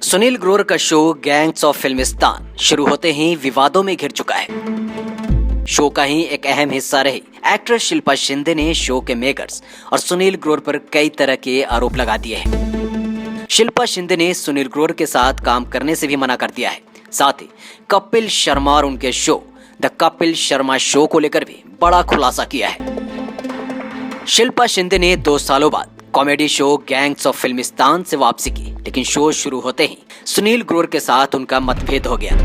सुनील ग्रोवर का show gangs of Filmistaan शुरू होते ही विवादों में घिर चुका है। शो का ही एक अहम हिस्सा रही एक्ट्रेस शिल्पा शिंदे ने शो के मेकर्स और सुनील ग्रोवर पर कई तरह के आरोप लगा दिए हैं। शिल्पा शिंदे ने सुनील ग्रोवर के साथ काम करने से भी मना कर दिया है। साथ ही कपिल शर्मा और उनके show the Kapil Sharma show को लेकर भी बड़ा खुलासा किया है। शिल्पा शिंदे ने 2 सालों बाद comedy show gangs of Filmistan से वापसी की, लेकिन शो शुरू होते ही सुनील ग्रोवर के साथ उनका मतभेद हो गया।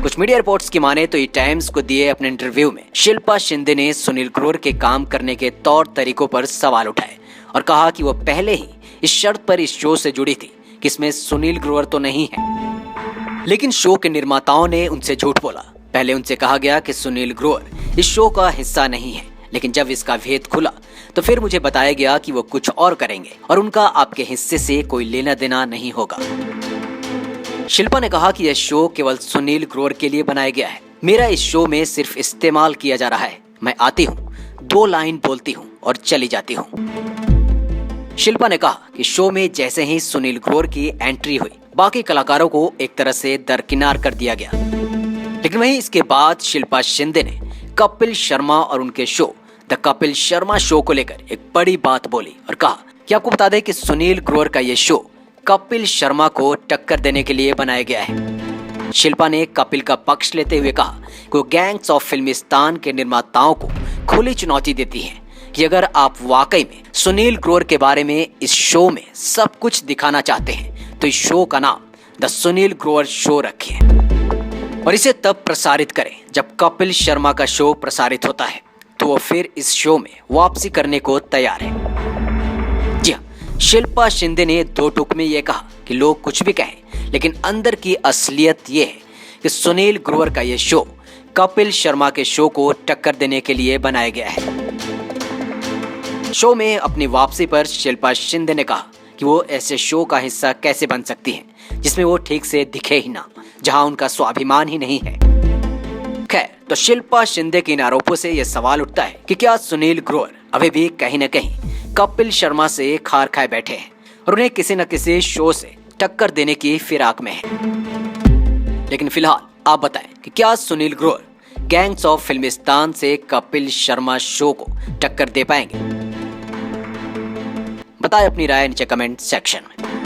कुछ मीडिया रिपोर्ट्स की माने तो ई टाइम्स को दिए अपने इंटरव्यू में शिल्पा शिंदे ने सुनील ग्रोवर के काम करने के तौर तरीकों पर सवाल उठाए और कहा कि वो पहले ही इस शर्त पर इस शो से जुड़ी थी कि इसमें सुनील ग्रोवर तो नहीं है। लेकिन शो के निर्माताओं ने उनसे झूठ बोला। पहले उनसे कहा गया कि सुनील ग्रोवर इस शो का हिस्सा नहीं है, लेकिन जब इसका भेद खुला तो फिर मुझे बताया गया कि वो कुछ और करेंगे और उनका आपके हिस्से से कोई लेना देना नहीं होगा। शिल्पा ने कहा कि यह शो केवल सुनील ग्रोवर के लिए बनाया गया है। मेरा इस शो में सिर्फ इस्तेमाल किया जा रहा है। मैं आती हूँ, 2 लाइन बोलती हूँ और चली जाती हूँ। शिल्पा ने कहा कि शो में जैसे ही सुनील ग्रोवर की एंट्री हुई, बाकी कलाकारों को एक तरह से दरकिनार कर दिया गया। लेकिन वहीं इसके बाद शिल्पा शिंदे ने कपिल शर्मा और उनके show the Kapil Sharma show को लेकर एक बड़ी बात बोली और कहा कि आपको बता दें कि सुनील ग्रोवर का ये शो कपिल शर्मा को टक्कर देने के लिए बनाया गया है। शिल्पा ने कपिल का पक्ष लेते हुए कहा कि वो गैंग्स ऑफ फिल्मिस्तान के निर्माताओं को खुली चुनौती देती है कि अगर आप वाकई में सुनील ग्रोवर के बारे में इस शो में सब कुछ दिखाना चाहते हैं तो इस शो का नाम द सुनील ग्रोवर शो रखिए और इसे तब प्रसारित करें जब कपिल शर्मा का शो प्रसारित होता है, तो वो फिर इस शो में वापसी करने को तैयार है। जी हाँ, शिल्पा शिंदे ने 2 टूक में ये कहा कि लोग कुछ भी कहें, लेकिन अंदर की असलियत ये है कि सुनील ग्रोवर का ये शो कपिल शर्मा के शो को टक्कर देने के लिए बनाया गया है। शो में अपनी वापसी पर शिल्पा शिंदे ने कहा कि वो ऐसे शो का हिस्सा कैसे बन सकती हैं जिसमें वो ठीक से दिखे ही ना, जहां उनका स्वाभिमान ही नहीं है। खैर, तो शिल्पा शिंदे के इन आरोपों से यह सवाल उठता है कि क्या सुनील ग्रोवर अभी भी कहीं न कहीं कपिल शर्मा से खार खाए बैठे हैं और उन्हें किसी न किसी शो से टक्कर देने की फिराक में है। लेकिन फिलहाल आप बताएं कि क्या सुनील ग्रोवर गैंग्स ऑफ फिल्मिस्तान से कपिल शर्मा शो को टक्कर दे पाएंगे? बताएं अपनी राय नीचे कमेंट सेक्शन में।